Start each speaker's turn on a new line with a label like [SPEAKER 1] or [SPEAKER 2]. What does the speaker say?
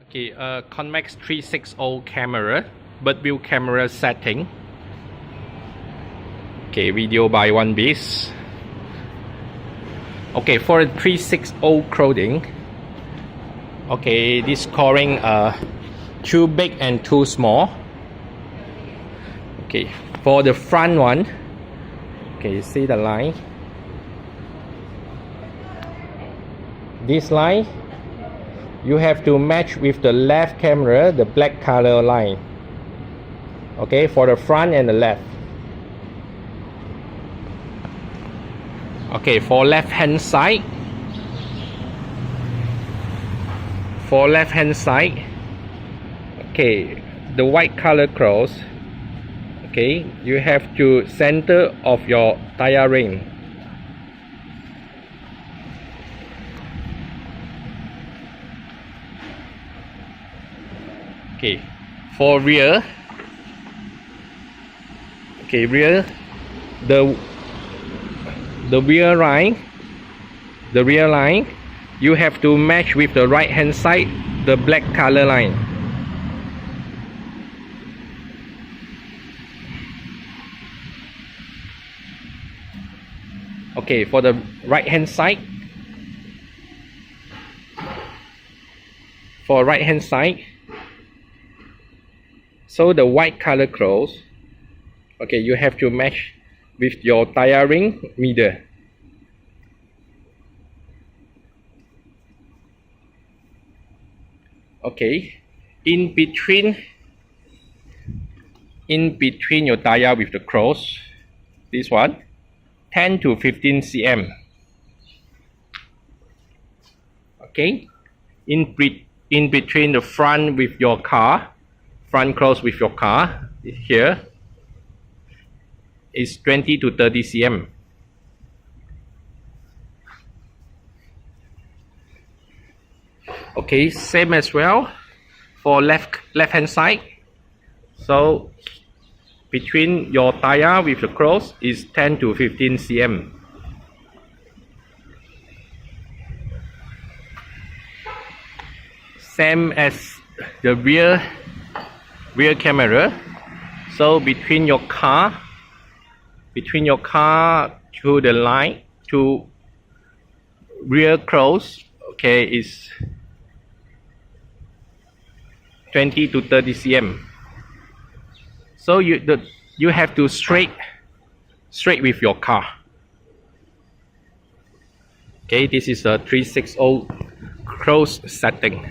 [SPEAKER 1] Okay, Convex 360 camera, birdview camera setting. Okay, video by one base. Okay, for 360 crowding. Okay, this scoring too big and too small. Okay, for the front one. Okay, you see the line. This line, you have to match with the left camera, the black color line. Okay, for the front and the left. Okay, for left hand side. For left hand side, okay, the white color cross. Okay, you have to center of your tire ring. Okay, for rear. Okay, rear, the rear line, you have to match with the right hand side, the black color line. Okay, for the right hand side. For right hand side, so the white color cross, okay, you have to match with your tire ring middle. Okay, in between your tire with the cross, this one, 10 to 15 cm. Okay, in between the front with your car, front cross with your car, here is 20 to 30 cm. Okay, same as well for left hand side. So between your tire with the cross is 10 to 15 cm. Same as the rear camera. So between your car to the line to rear cross, okay, is 20 to 30 cm. So you have to straight with your car. Okay, this is a 360 cross setting.